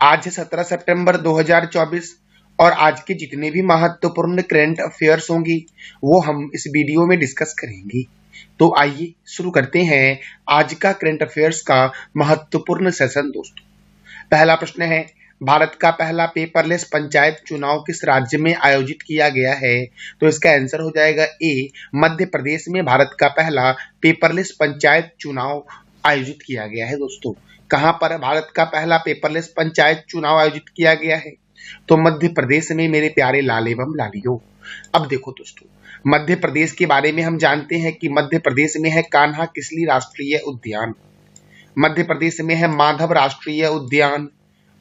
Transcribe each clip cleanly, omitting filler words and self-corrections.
आज है 17 सितंबर 2024 और आज के जितने भी महत्वपूर्ण करंट अफेयर्स होंगी वो हम इस वीडियो में डिस्कस करेंगे। तो आइए शुरू करते हैं आज का करंट अफेयर्स का महत्वपूर्ण सेशन। दोस्तों, पहला प्रश्न है, भारत का पहला पेपरलेस पंचायत चुनाव किस राज्य में आयोजित किया गया है? तो इसका आंसर हो जाएगा ए, मध्य प्रदेश में भारत का पहला पेपरलेस पंचायत चुनाव आयोजित किया गया है। दोस्तों, कहां पर भारत का पहला पेपरलेस पंचायत चुनाव आयोजित किया गया है? तो मध्य प्रदेश में मेरे प्यारे लाल एवं लालियों। अब देखो दोस्तों, मध्य प्रदेश के बारे में हम जानते हैं कि मध्य प्रदेश में है कान्हा किसली राष्ट्रीय उद्यान, मध्य प्रदेश में है माधव राष्ट्रीय उद्यान,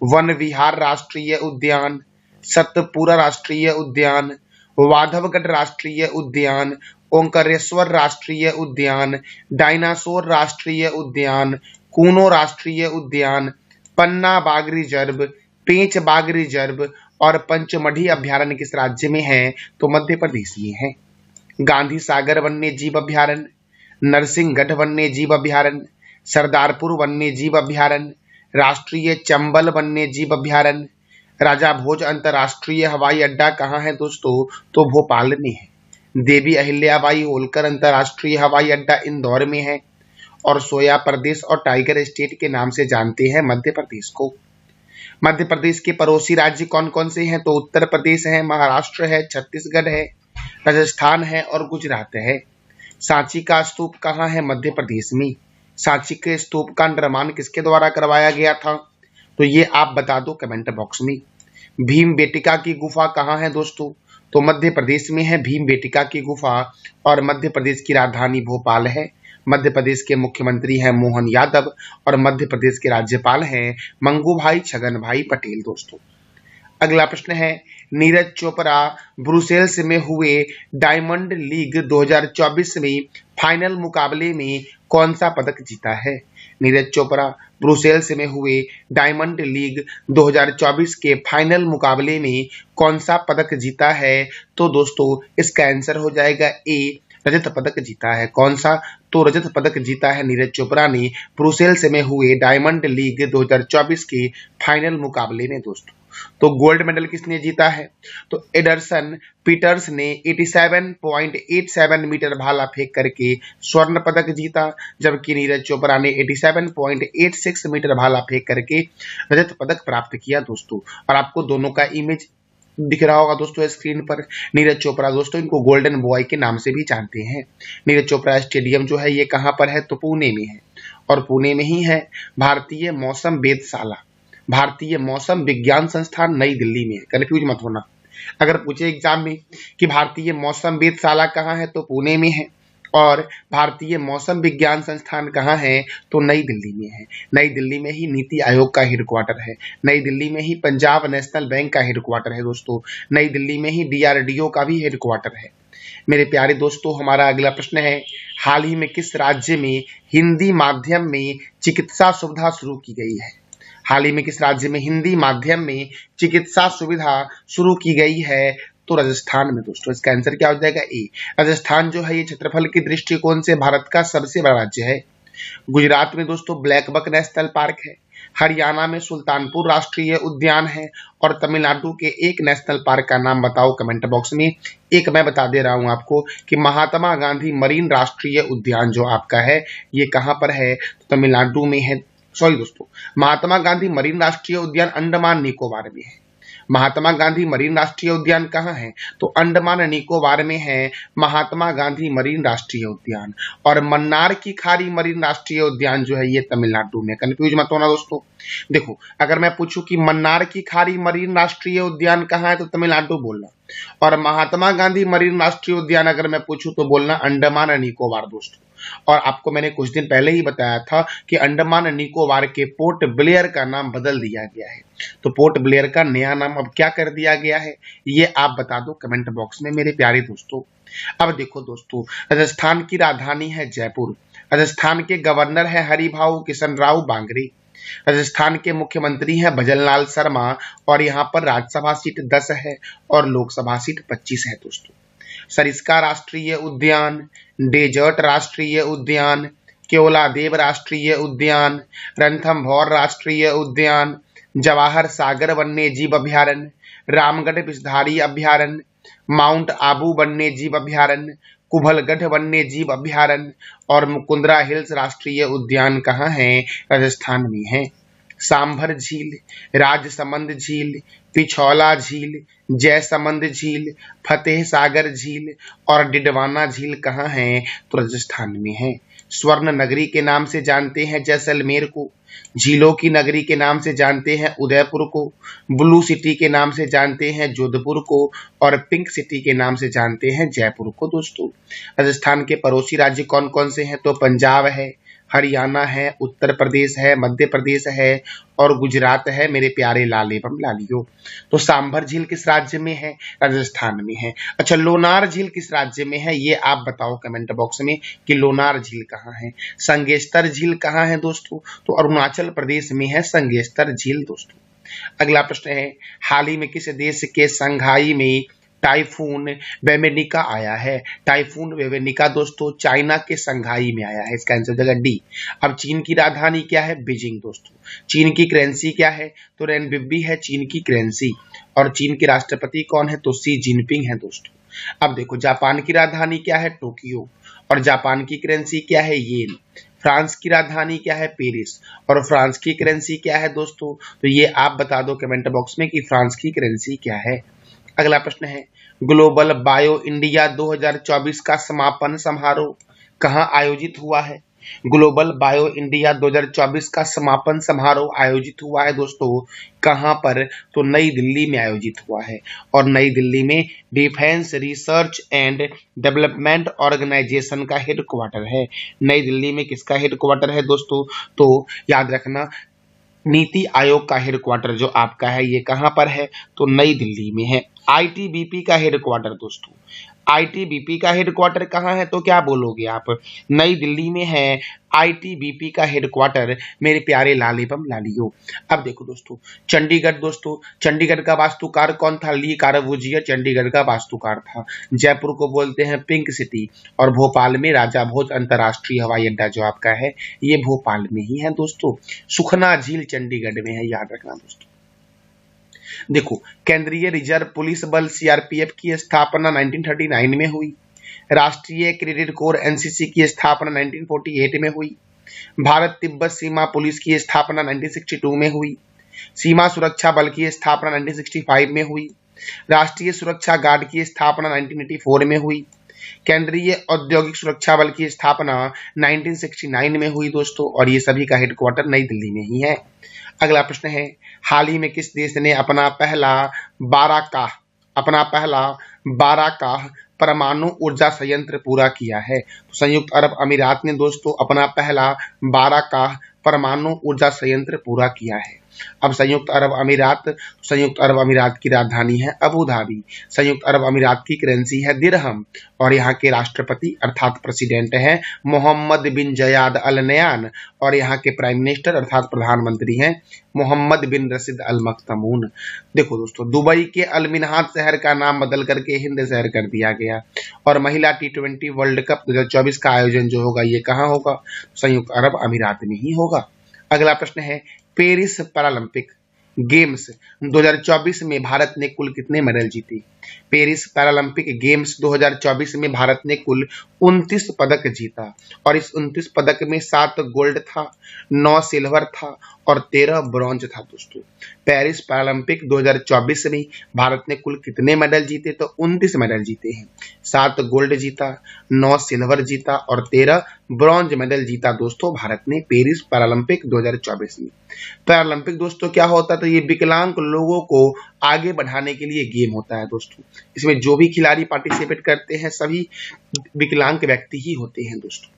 वन विहार राष्ट्रीय उद्यान, सतपुरा राष्ट्रीय उद्यान, वाधवगढ़ राष्ट्रीय उद्यान, ओंकारेश्वर राष्ट्रीय उद्यान, डायनासोर राष्ट्रीय उद्यान, कूनो राष्ट्रीय उद्यान, पन्ना बाघ रिजर्व, पेंच बाघ रिजर्व और पंचमढ़ी अभ्यारण्य किस राज्य में है? तो मध्य प्रदेश में है। गांधी सागर वन्य जीव अभ्यारण्य, नरसिंहगढ़ वन्य जीव अभ्यारण्य, सरदारपुर वन्य जीव अभ्यारण्य, राष्ट्रीय चंबल वन्य जीव अभ्यारण्य, राजा भोज अंतरराष्ट्रीय हवाई अड्डा कहाँ है दोस्तों? तो भोपाल में है। देवी अहिल्याबाई होलकर अंतरराष्ट्रीय हवाई अड्डा इंदौर में है। और सोया प्रदेश और टाइगर स्टेट के नाम से जानते हैं मध्य प्रदेश को। मध्य प्रदेश के पड़ोसी राज्य कौन कौन से हैं? तो उत्तर प्रदेश है, महाराष्ट्र है, छत्तीसगढ़ है, राजस्थान है और गुजरात है। सांची का स्तूप कहाँ है? मध्य प्रदेश में। सांची के स्तूप का निर्माण किसके द्वारा करवाया गया था? तो ये आप बता दो कमेंट बॉक्स में। भीम बेटिका की गुफा कहाँ है दोस्तों? तो मध्य प्रदेश में है भीम बेटिका की गुफा और मध्य प्रदेश की राजधानी भोपाल है। मध्य प्रदेश के मुख्यमंत्री हैं मोहन यादव और मध्य प्रदेश के राज्यपाल हैं मंगू भाई छगन भाई पटेल। दोस्तों, अगला प्रश्न है, नीरज चोपड़ा ब्रुसेल्स में हुए डायमंड लीग 2024 में फाइनल मुकाबले में कौन सा पदक जीता है? नीरज चोपड़ा ब्रुसेल्स में हुए डायमंड लीग 2024 के फाइनल मुकाबले में कौन सा पदक जीता है? तो दोस्तों, इसका आंसर हो जाएगा ए, रजत पदक जीता है। कौन सा? तो रजत पदक जीता है नीरज चोपड़ा ने ब्रुसेल्स में हुए डायमंड लीग 2024 के फाइनल मुकाबले में। दोस्तों, तो गोल्ड मेडल किसने जीता है? तो एडरसन पीटर्स ने 87.87 मीटर भाला फेंक करके स्वर्ण पदक जीता, जबकि नीरज चोपड़ा ने 87.86 मीटर भाला फेंक करके रजत पदक प्राप्त किया। दोस्तों, और आपको दोनों का इमेज दिख रहा होगा दोस्तों स्क्रीन पर। नीरज चोपड़ा दोस्तों, इनको गोल्डन बॉय के नाम से भी जानते हैं। नीरज चोपड़ा स्टेडियम जो है ये कहाँ पर है? तो पुणे में है। और पुणे में ही है भारतीय मौसम वेधशाला, भारतीय मौसम विज्ञान संस्थान नई दिल्ली में है। कंफ्यूज मत होना, अगर पूछे एग्जाम में कि भारतीय मौसम वेधशाला कहाँ है तो पुणे में है और भारतीय मौसम विज्ञान संस्थान कहाँ है? तो नई दिल्ली में है। नई दिल्ली में ही नीति आयोग का हेडक्वार्टर है, नई दिल्ली में ही पंजाब नेशनल बैंक का हेडक्वार्टर है। दोस्तों, नई दिल्ली में ही DRDO का भी हेडक्वार्टर है। मेरे प्यारे दोस्तों, हमारा अगला प्रश्न है, हाल ही में किस राज्य में हिंदी माध्यम में चिकित्सा सुविधा शुरू की गई है? हाल ही में किस राज्य में हिंदी माध्यम में चिकित्सा सुविधा शुरू की गई है? तो राजस्थान में। दोस्तों, इसका आंसर क्या हो जाएगा? ए। राजस्थान जो है ये क्षेत्रफल के दृष्टिकोण से भारत का सबसे बड़ा राज्य है। गुजरात में दोस्तों ब्लैकबक नेशनल पार्क है, हरियाणा में सुल्तानपुर राष्ट्रीय उद्यान है और तमिलनाडु के एक नेशनल पार्क का नाम बताओ कमेंट बॉक्स में। एक मैं बता दे रहा हूं आपको कि महात्मा गांधी मरीन राष्ट्रीय उद्यान जो आपका है ये कहां पर है? तो तमिलनाडु में है। सॉरी दोस्तों, महात्मा गांधी मरीन राष्ट्रीय उद्यान अंडमान निकोबार में है। महात्मा गांधी मरीन राष्ट्रीय उद्यान कहाँ है? तो अंडमान निकोबार में है महात्मा गांधी मरीन राष्ट्रीय उद्यान। और मन्नार की खाड़ी मरीन राष्ट्रीय उद्यान जो है ये तमिलनाडु में। कंफ्यूज मत होना दोस्तों। देखो, अगर मैं पूछूं कि मन्नार की खाड़ी मरीन राष्ट्रीय उद्यान कहाँ है तो तमिलनाडु बोलना, और महात्मा गांधी मरीन राष्ट्रीय उद्यान अगर मैं पूछूं तो बोलना अंडमान निकोबार। दोस्तों, और आपको मैंने कुछ दिन पहले ही बताया था कि अंडमान निकोबार के पोर्ट ब्लेयर का नाम बदल दिया गया है। तो पोर्ट ब्लेयर का नया नाम अब क्या कर दिया गया है ये आप बता दो कमेंट बॉक्स में मेरे प्यारे दोस्तों। अब देखो दोस्तों, राजस्थान की राजधानी है जयपुर, राजस्थान के गवर्नर है हरिभाऊ किशन राव बांगरे, राजस्थान के मुख्यमंत्री हैं भजनलाल शर्मा और यहाँ पर राज्यसभा सीट 10 है और लोकसभा सीट 25 है। दोस्तों, सरिस्का राष्ट्रीय उद्यान, डेजर्ट राष्ट्रीय उद्यान, केवलादेव राष्ट्रीय उद्यान, रणथंभौर राष्ट्रीय उद्यान, जवाहर सागर वन्य जीव अभयारण्य, रामगढ़ विषधारी अभयारण्य, माउंट आबू वन्य जीव अभयारण्य, कुंभलगढ़ वन्य जीव अभयारण्य और मुकुंदरा हिल्स राष्ट्रीय उद्यान कहाँ है? राजस्थान में है। सांभर झील, राजसमंद झील, पिछौला झील, जयसमंद झील, फतेह सागर झील और डिडवाना झील कहाँ है? तो राजस्थान में है। स्वर्ण नगरी के नाम से जानते हैं जैसलमेर को, झीलों की नगरी के नाम से जानते हैं उदयपुर को, ब्लू सिटी के नाम से जानते हैं जोधपुर को और पिंक सिटी के नाम से जानते हैं जयपुर को। दोस्तों, राजस्थान के पड़ोसी राज्य कौन कौन से हैं? तो पंजाब है, हरियाणा है, उत्तर प्रदेश है, मध्य प्रदेश है और गुजरात है मेरे प्यारे लाल एवं लालियों। तो सांभर झील किस राज्य में है? राजस्थान में है। अच्छा, लोनार झील किस राज्य में है? ये आप बताओ कमेंट बॉक्स में कि लोनार झील कहाँ है। संगेस्तर झील कहाँ है दोस्तों? तो अरुणाचल प्रदेश में है संगेस्तर झील। दोस्तों, अगला प्रश्न है, हाल ही में किस देश के संघाई में टाइफून वेवेनिका आया है? टाइफून वेवेनिका दोस्तों चाइना के संघाई में आया है। इसका आंसर हो जाएगा डी। अब चीन की राजधानी क्या है? बीजिंग। दोस्तों, चीन की करेंसी क्या है? तो रेनबिब्बी है चीन की करेंसी। और चीन के राष्ट्रपति कौन है? तो शी जिनपिंग है। दोस्तों, अब देखो, जापान की राजधानी क्या है? टोक्यो। और जापान की करेंसी क्या है? येन। फ्रांस की राजधानी क्या है? पेरिस। और फ्रांस की करेंसी क्या है दोस्तों? तो ये आप बता दो कमेंट बॉक्स में कि फ्रांस की करेंसी क्या है। अगला प्रश्न है, ग्लोबल बायो इंडिया 2024 का समापन समारोह कहाँ आयोजित हुआ है? ग्लोबल बायो इंडिया 2024 का समापन समारोह आयोजित हुआ है दोस्तों कहाँ पर? तो नई दिल्ली में आयोजित हुआ है। और नई दिल्ली में defence research and development organisation का हेडक्वार्टर है। नई दिल्ली में किसका हेडक्वार्टर है दोस्तों? तो याद रखना, नीति आयोग का हेडक्वार्टर जो आपका है ये कहां पर है? तो नई दिल्ली में है। आईटीबीपी का हेडक्वार्टर दोस्तों, आईटीबीपी का हेडक्वार्टर कहां है? तो क्या बोलोगे आप? नई दिल्ली में है आईटीबीपी का हेडक्वार्टर मेरे प्यारे लाल एवं लालियों। अब देखो दोस्तों, चंडीगढ़ दोस्तों, चंडीगढ़ का वास्तुकार कौन था? ली कार्बूजियर चंडीगढ़ का वास्तुकार था। जयपुर को बोलते हैं पिंक सिटी और भोपाल में राजा भोज अंतर्राष्ट्रीय हवाई अड्डा जो आपका है ये भोपाल में ही है दोस्तों। सुखना झील चंडीगढ़ में है, याद रखना दोस्तों। देखो, केंद्रीय रिजर्व पुलिस बल सीआरपीएफ की स्थापना 1939 में हुई। राष्ट्रीय क्रेडिट कोर एनसीसी की स्थापना 1948 में हुई। भारत तिब्बत सीमा पुलिस की स्थापना 1962 में हुई। सीमा सुरक्षा बल की स्थापना 1965 में हुई। राष्ट्रीय सुरक्षा गार्ड की स्थापना 1984 में हुई। केंद्रीय औद्योगिक सुरक्षा बल की स्थापना 1969 में हुई दोस्तों और ये सभी का हेडक्वार्टर नई दिल्ली में ही है। अगला प्रश्न है, हाल ही में किस देश ने अपना पहला बाराकाह परमाणु ऊर्जा संयंत्र पूरा किया है? तो संयुक्त अरब अमीरात ने दोस्तों अपना पहला बाराकाह परमाणु ऊर्जा संयंत्र पूरा किया है। अब संयुक्त अरब अमीरात की राजधानी है अबू धाबी। संयुक्त अरब अमीरात की करेंसी है दिरहम और यहाँ के राष्ट्रपति अर्थात प्रेसिडेंट है मोहम्मद बिन जयाद अल नयान और यहाँ के प्राइम मिनिस्टर अर्थात प्रधानमंत्री हैं मोहम्मद बिन रशीद अल मख्तूम। देखो दोस्तों, दुबई के अल मिन्हाज शहर का नाम बदल करके हिंद शहर कर दिया गया और महिला T20 वर्ल्ड कप 2024 का आयोजन जो होगा ये कहाँ होगा? संयुक्त अरब अमीरात में ही होगा। अगला प्रश्न है, पेरिस पैरालंपिक गेम्स 2024 में भारत ने कुल कितने मेडल जीते? पेरिस पैरालंपिक गेम्स 2024 में भारत ने कुल 29 पदक जीता और इस 29 पदक में 7 गोल्ड था, 9 सिल्वर था और 13 ब्रॉन्ज था दोस्तों। पेरिस पैरालंपिक 2024 में भारत ने कुल कितने मेडल जीते? तो 29 मेडल जीते हैं। 7 गोल्ड जीता, 9 सिल्वर जीता और 13 ब्रॉन्ज मेडल जीता दोस्तों भारत ने पेरिस पैरालंपिक 2024 में। पैरालंपिक दोस्तों क्या होता है? तो ये विकलांग लोगों को आगे बढ़ाने के लिए गेम होता है दोस्तों। इसमें जो भी खिलाड़ी पार्टिसिपेट करते हैं सभी विकलांग व्यक्ति ही होते हैं दोस्तों।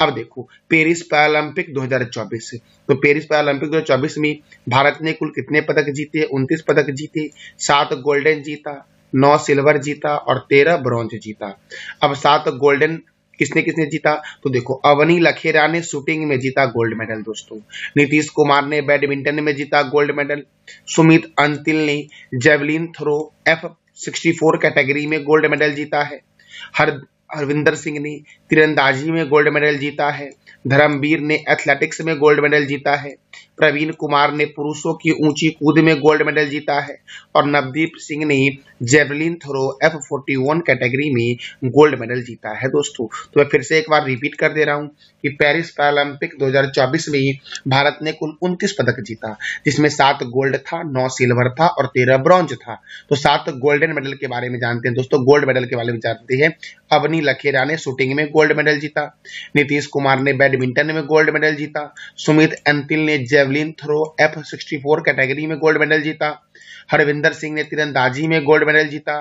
अब देखो, पेरिस पैरालंपिक 2024 तो पेरिस पैरालंपिक 2024 में भारत ने कुल कितने पदक जीते? 29 पदक जीते, 7 गोल्डन जीता, 9 सिल्वर जीता और 13 ब्रॉन्ज जीता। अब 7 गोल्डन किसने किसने जीता? तो देखो, अवनी लखेरा ने शूटिंग में जीता गोल्ड मेडल दोस्तों, नीतीश कुमार ने बैडमिंटन में जीता गोल्ड मेडल, सुमित अंतिल ने जेवलिन थ्रो F64 कैटेगरी में गोल्ड मेडल जीता है, हरविंदर सिंह ने तीरंदाजी में गोल्ड मेडल जीता है, धर्मवीर ने एथलेटिक्स में गोल्ड मेडल जीता है, प्रवीण कुमार ने पुरुषों की ऊंची कूद में गोल्ड मेडल जीता है और नवदीप सिंह ने जेवलिन थ्रो F41 कैटेगरी में गोल्ड मेडल जीता है दोस्तों। तो मैं फिर से एक बार रिपीट कर दे रहा हूं कि पेरिस पैरालंपिक 2024 में भारत ने कुल 29 पदक जीता, जिसमें 7 गोल्ड था, 9 सिल्वर था और 13 ब्रॉन्ज था। तो 7 गोल्डन मेडल के बारे में जानते हैं दोस्तों। गोल्ड मेडल के बारे में जानते हैं। अवनी लखेरा ने शूटिंग में गोल्ड मेडल जीता, नीतीश कुमार ने बैडमिंटन में गोल्ड मेडल जीता, सुमित अंतिल ने जेवलिन थ्रो F64 कैटेगरी में गोल्ड मेडल जीता, हरविंदर सिंह ने तीरंदाजी में गोल्ड मेडल जीता,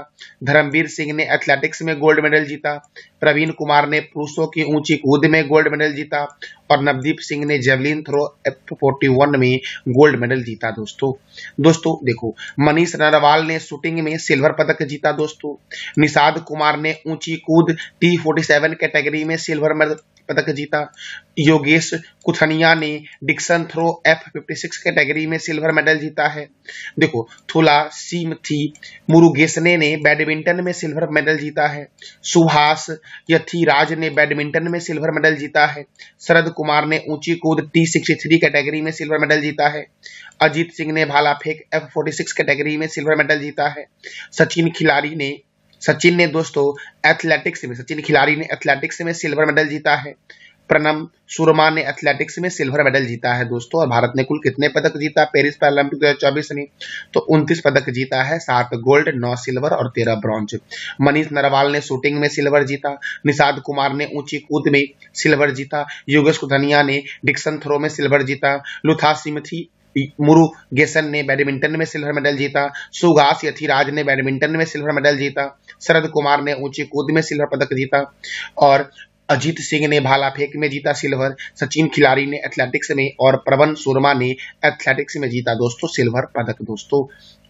धर्मवीर सिंह ने एथलेटिक्स में गोल्ड मेडल जीता, प्रवीण कुमार ने पुरुषों की ऊंची कूद में गोल्ड मेडल जीता और नवदीप सिंह ने जेवलिन थ्रो F41 में गोल्ड मेडल जीता दोस्तों देखो, मनीष नरवाल ने शूटिंग में सिल्वर पदक जीता दोस्तों, निषाद कुमार ने ऊंची कूद T47 कैटेगरी में सिल्वर पदक जीता, योगेश कुथनिया ने डिक्सन थ्रो F56 कैटेगरी में सिल्वर मेडल जीता है। देखो, थुला सीमथी मुरुगेसने ने बैडमिंटन में सिल्वर मेडल जीता है, सुभाष यथिराज ने बैडमिंटन में सिल्वर मेडल जीता है, शरद कुमार ने ऊंची कूद T63 कैटेगरी में सिल्वर मेडल जीता है, अजीत सिंह ने भाला फेंक F46 कैटेगरी में सिल्वर मेडल जीता है, सचिन ने दोस्तों सचिन खिलाड़ी ने एथलेटिक्स में सिल्वर मेडल जीता है, प्रणम सुरमा ने एथलेटिक्स में सिल्वर मेडल जीता है दोस्तों। और भारत ने कुल कितने पदक जीता पेरिस पैरालंपिक 2024 में? तो 29 पदक जीता है, 7 गोल्ड, 9 सिल्वर और 13 ब्रॉन्ज। मनीष नरवाल ने शूटिंग में सिल्वर जीता, निषाद कुमार ने ऊंची कूद में सिल्वर जीता, योगेश कुथनिया ने डिक्सन थ्रो में सिल्वर जीता, लुथा सिमथी मुरुगेसन ने बैडमिंटन में सिल्वर मेडल जीता, सुभाष यथिराज ने बैडमिंटन में सिल्वर मेडल जीता, शरद कुमार ने ऊंची कूद में सिल्वर पदक जीता और अजीत सिंह ने भाला फेंक में जीता सिल्वर, सचिन खिलाड़ी ने एथलेटिक्स में और प्रवन सुरमा ने एथलेटिक्स में जीता दोस्तों सिल्वर पदक दोस्तों।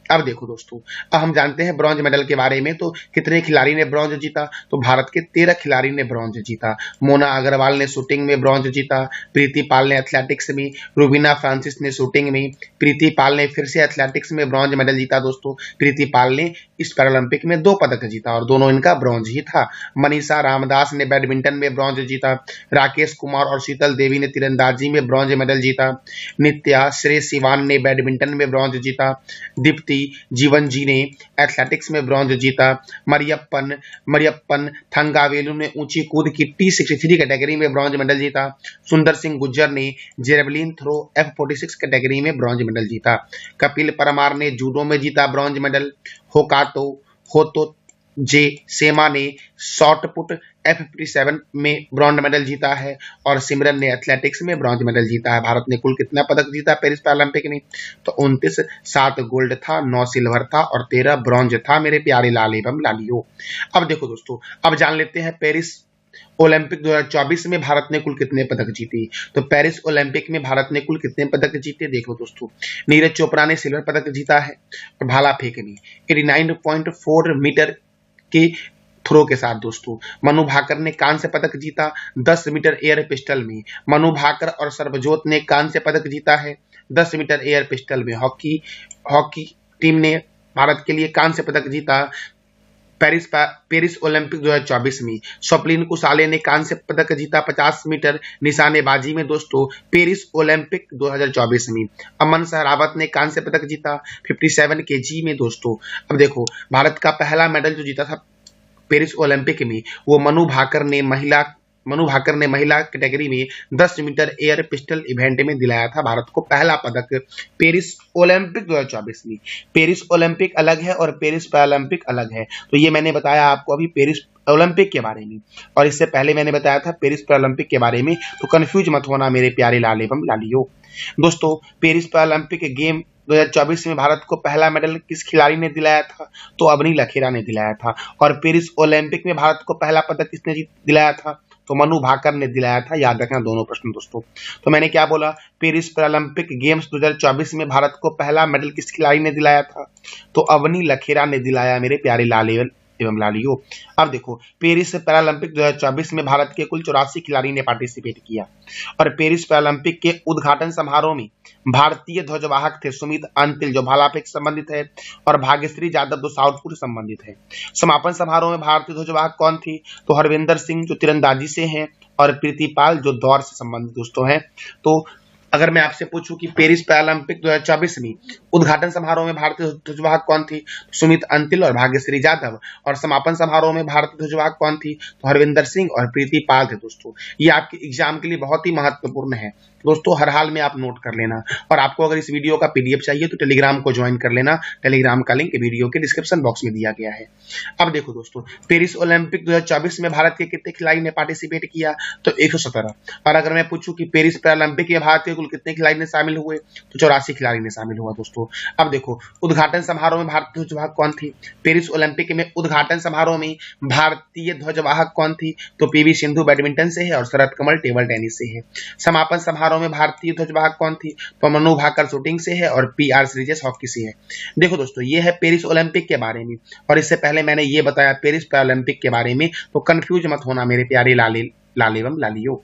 अब देखो दोस्तों, अब हम जानते हैं ब्रॉन्ज मेडल के बारे में। तो कितने खिलाड़ी ने ब्रॉन्ज जीता? तो भारत के 13 खिलाड़ी ने ब्रॉन्ज जीता। मोना अग्रवाल ने शूटिंग में ब्रॉन्ज जीता, प्रीति पाल ने एथलेटिक्स में, रुबीना फ्रांसिस ने शूटिंग में, प्रीति पाल ने फिर से एथलेटिक्स में ब्रॉन्ज मेडल जीता दोस्तों। प्रीति पाल ने इस पैरालंपिक में 2 पदक जीता और दोनों इनका ब्रॉन्ज ही था। मनीषा रामदास ने बैडमिंटन में ब्रॉन्ज जीता, राकेश कुमार और शीतल देवी ने तीरंदाजी में ब्रॉन्ज मेडल जीता, नित्या श्रेय सिवान ने बैडमिंटन में ब्रॉन्ज जीता, दीप्ति जीवन जी ने एथलेटिक्स में ब्रॉन्ज जीता, मरियप्पन थंगावेलु ने ऊंची कूद की T63 कैटेगरी में ब्रॉन्ज मेडल जीता, सुंदर सिंह गुज्जर ने जेवलिन थ्रो F46 कैटेगरी में ब्रॉन्ज मेडल जीता, कपिल परमार ने जूडो में जीता ब्रॉन्ज मेडल, होतो जे सेमा ने शॉट पुट F57 में ब्रॉन्ज मेडल जीता है और सिमरन ने एथलेटिक्स में ब्रॉन्ज मेडल जीता है। भारत ने कुल कितना पदक जीता पेरिस पैरालंपिक में? तो 29, 7 गोल्ड था, 9 सिल्वर था और 13 ब्रॉन्ज था मेरे प्यारे लाल एवं लालियो। अब देखो दोस्तों, अब जान लेते हैं पेरिस ओलंपिक 2024 में भारत ने कुल कितने पदक जीते। तो पेरिस ओलंपिक में भारत ने कुल कितने पदक जीते देखो दोस्तों। नीरज चोपड़ा ने सिल्वर पदक जीता है और भाला फेंक में 89.4 मीटर के थ्रो के साथ दोस्तों। मनु भाकर ने कांस्य पदक जीता 10 मीटर एयर पिस्टल में। मनु भाकर और सर्वजोत ने कांस्य पदक जीता है 10 मीटर एयर पिस्टल में। हॉकी टीम ने भारत के लिए कांस्य पदक जीता पेरिस ओलंपिक 2024 में। स्वप्निल कुसाले ने कांस्य पदक जीता 50 मीटर निशानेबाजी में दोस्तों पेरिस ओलंपिक 2024 में। अमन सहरावत ने कांस्य पदक जीता 57 kg में दोस्तों। अब देखो, भारत का पहला मेडल जो जीता था पेरिस ओलंपिक में वो मनु भाकर ने महिला कैटेगरी में 10 मीटर एयर पिस्टल इवेंट में दिलाया था भारत को पहला पदक पेरिस ओलंपिक 2024 में। पेरिस ओलंपिक अलग है और पेरिस पैरालंपिक अलग है। तो ये मैंने बताया आपको अभी पेरिस ओलंपिक के बारे में, और इससे पहले मैंने बताया था पेरिस पैरालंपिक के बारे में। तो कंफ्यूज मत होना मेरे प्यारे लाल एवं लालियो। दोस्तों, पेरिस पैरालंपिक गेम 2024 में भारत को पहला मेडल किस खिलाड़ी ने दिलाया था? तो अवनी लखेरा ने दिलाया था। और पेरिस ओलंपिक में भारत को पहला पदक किसने दिलाया था? तो मनु भाकर ने दिलाया था। याद रखना दोनों प्रश्न दोस्तों। तो मैंने क्या बोला, पेरिस पैरालंपिक गेम्स 2024 में भारत को पहला मेडल किस खिलाड़ी ने दिलाया था? तो अवनी लखेरा ने दिलाया मेरे प्यारे लाल एवं लालियो। अब देखो, पेरिस पैरालंपिक 2024 में भारत के कुल 84 खिलाड़ी ने पार्टिसिपेट किया और पेरिस पैरालंपिक के उद्घाटन समारोह में भारतीय ध्वजवाहक थे सुमित अंतिल जो भाला फेंक संबंधित है और भाग्यश्री यादव जो साउथपुट संबंधित है। समापन समारोह में भारतीय ध्वजवाहक कौन थी? तो हरविंदर सिंह जो तीरंदाजी से हैं और प्रीति पाल जो दौड़ से संबंधित दोस्तों हैं। तो अगर मैं आपसे पूछूं कि पेरिस पैरालंपिक 2024 में उद्घाटन समारोह में भारतीय ध्वजवाहक कौन थी, सुमित अंतिल और भाग्यश्री जाधव, और समापन समारोह में भारतीय ध्वजवाहक कौन थी, तो हरविंदर सिंह और प्रीति पाल थे। दोस्तों ये आपके एग्जाम के लिए बहुत ही महत्वपूर्ण है दोस्तों, हर हाल में आप नोट कर लेना। और आपको अगर इस वीडियो का पीडीएफ चाहिए तो टेलीग्राम को ज्वाइन कर लेना, टेलीग्राम का लिंक वीडियो के डिस्क्रिप्शन बॉक्स में दिया गया है। अब देखो दोस्तों, पेरिस ओलंपिक 2024 में भारत के कितने खिलाड़ी ने पार्टिसिपेट किया, तो 117। और अगर मैं पूछूं कि पेरिस पैरालंपिक में भारत के कुल कितने खिलाड़ी ने शामिल हुए, तो 84 खिलाड़ी ने शामिल हुआ। दोस्तों अब देखो, उद्घाटन समारोह में भारतीय ध्वजवाहक कौन थी, पेरिस ओलंपिक में उद्घाटन समारोह में भारतीय ध्वजवाहक कौन थी, तो पीवी सिंधु बैडमिंटन से है और शरत कमल टेबल टेनिस से है। समापन समारोह में भारतीय ध्वजवाहक कौन थी, तो मनु भाकर शूटिंग से है और पीआर श्रीजेश हॉकी से है। देखो दोस्तों, ये है पेरिस ओलंपिक के बारे में, और इससे पहले मैंने ये बताया पेरिस पैरालंपिक के बारे में, तो कंफ्यूज मत होना मेरे प्यारे लाल एवं लालियो।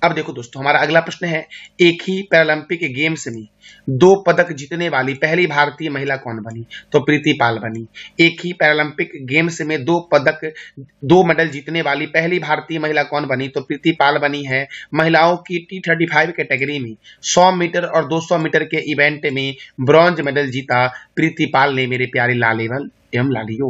अब देखो दोस्तों, हमारा अगला प्रश्न है, एक ही पैरालंपिक गेम्स में 2 पदक जीतने वाली पहली भारतीय महिला कौन बनी, तो प्रीति पाल बनी। एक ही पैरालंपिक गेम्स में 2 मेडल जीतने वाली पहली भारतीय महिला कौन बनी, तो प्रीति पाल बनी है। महिलाओं की T35 कैटेगरी में 100 मीटर और 200 मीटर के इवेंट में ब्रॉन्ज मेडल जीता प्रीति पाल ने, मेरे प्यारे लाल एवं लालियो।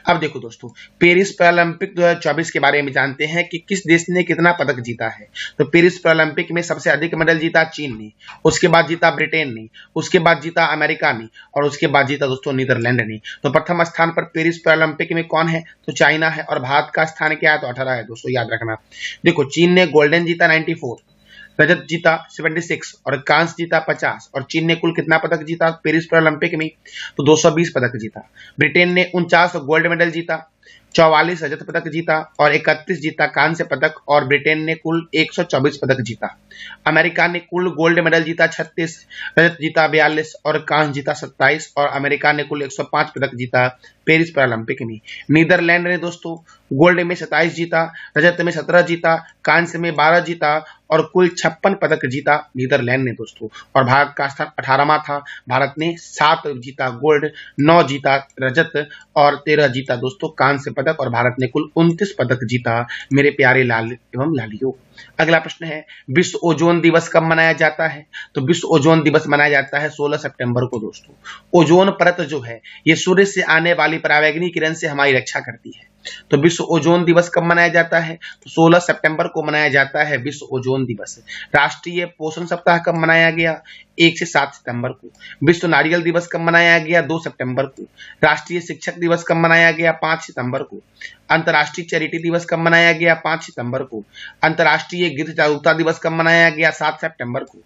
अब देखो दोस्तों, पेरिस पैरालंपिक 2024 के बारे में जानते हैं कि किस देश ने कितना पदक जीता है। तो पेरिस पैरालंपिक में सबसे अधिक मेडल जीता चीन ने, उसके बाद जीता ब्रिटेन ने, उसके बाद जीता अमेरिका ने, और उसके बाद जीता दोस्तों नीदरलैंड ने। तो प्रथम स्थान पर पेरिस पैरालंपिक में कौन है, तो चाइना है, और भारत का स्थान क्या है, तो 18 है। दोस्तों याद रखना, देखो चीन ने गोल्डन जीता 94, रजत जीता 76 और कांस्य जीता 50। और चीन ने कुल कितना पदक जीता पेरिस पैरालंपिक में, तो 220 पदक जीता। ब्रिटेन ने 49 गोल्ड मेडल जीता, 44 रजत पदक जीता और 31 जीता कांस्य पदक, और ब्रिटेन ने कुल 124 पदक जीता। अमेरिका ने कुल गोल्ड मेडल जीता 36, रजत जीता 42 और कांस्य जीता 27, और अमेरिका ने कुल 105 पदक जीता पेरिस पैरालंपिक में। नीदरलैंड ने दोस्तों गोल्ड में 27 जीता, रजत में 17 जीता, कांस्य में 12 जीता और कुल 56 पदक जीता नीदरलैंड ने दोस्तों। और भारत का स्थान 18वां था, भारत ने 7 जीता गोल्ड, 9 जीता रजत और 13 जीता दोस्तों कांस्य पदक, और भारत ने कुल 29 पदक जीता, मेरे प्यारे लाल एवं लालियों। अगला प्रश्न है, विश्व ओजोन दिवस कब मनाया जाता है, तो विश्व ओजोन दिवस मनाया जाता है 16 सितंबर को दोस्तों। ओजोन परत जो है ये सूर्य से आने वाली परावैंगनी किरण से हमारी रक्षा करती है। तो विश्व ओजोन दिवस कब मनाया जाता है, तो 16 सितंबर को मनाया जाता है विश्व ओजोन दिवस। राष्ट्रीय पोषण सप्ताह कब मनाया गया, 1 से 7 सितंबर को। विश्व नारियल दिवस कब मनाया गया, 2 सितंबर को। राष्ट्रीय शिक्षक दिवस कब मनाया गया, 5 सितंबर को। अंतर्राष्ट्रीय चैरिटी दिवस कब मनाया गया, 5 सितंबर को। अंतर्राष्ट्रीय गिद्ध जागरूकता दिवस कब मनाया गया, 7 सितंबर को।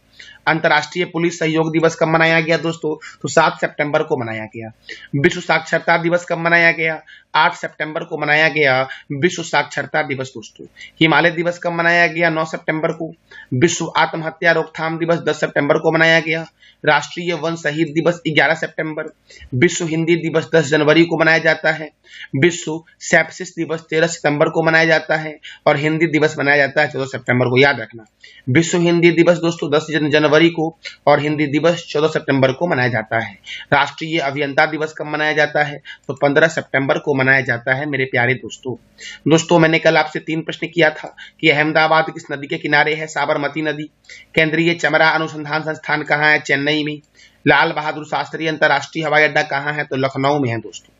अंतर्राष्ट्रीय पुलिस सहयोग दिवस कब मनाया गया दोस्तों, तो 7 सितंबर को मनाया गया। विश्व साक्षरता दिवस कब मनाया गया, 8 सितंबर को मनाया गया विश्व साक्षरता दिवस दोस्तों। हिमालय दिवस कब मनाया गया, 9 सितंबर को। विश्व आत्महत्या रोकथाम दिवस 10 सितंबर को मनाया गया। राष्ट्रीय वन शहीद दिवस 11 सितंबर। विश्व हिंदी दिवस 10 जनवरी को मनाया जाता है। विश्व सेप्सिस दिवस 13 सितंबर को मनाया जाता है और हिंदी दिवस मनाया जाता है 14 सितंबर को। याद रखना, विश्व हिंदी दिवस दोस्तों 10 जनवरी को और हिंदी दिवस 14 सितंबर को मनाया जाता है। राष्ट्रीय अभियंता दिवस कब मनाया जाता है, तो 15 सितंबर को मनाया जाता है मेरे प्यारे दोस्तों। मैंने कल आपसे 3 प्रश्न किया था कि अहमदाबाद किस नदी के किनारे है, साबरमती नदी। केंद्रीय चमड़ा अनुसंधान संस्थान कहाँ है, चेन्नई में। लाल बहादुर शास्त्री अंतर्राष्ट्रीय हवाई अड्डा कहाँ है, तो लखनऊ में है दोस्तों।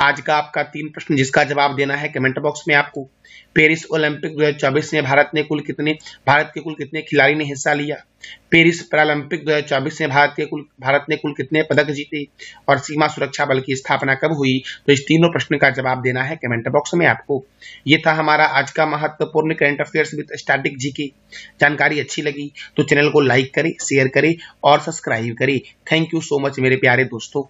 आज का आपका 3 प्रश्न जिसका जवाब देना है कमेंट बॉक्स में आपको। पेरिस ओलंपिक 2024 में भारत के कुल कितने खिलाड़ी ने हिस्सा लिया। पेरिस पैरालंपिक 2024 में भारत ने कुल कितने पदक जीते और सीमा सुरक्षा बल की स्थापना कब हुई। तो इस तीनों प्रश्न का जवाब देना है कमेंट बॉक्स में आपको। ये था हमारा आज का महत्वपूर्ण current affairs with static GK. जानकारी अच्छी लगी तो चैनल को लाइक करें, शेयर करें और सब्सक्राइब करें। थैंक यू सो मच मेरे प्यारे दोस्तों।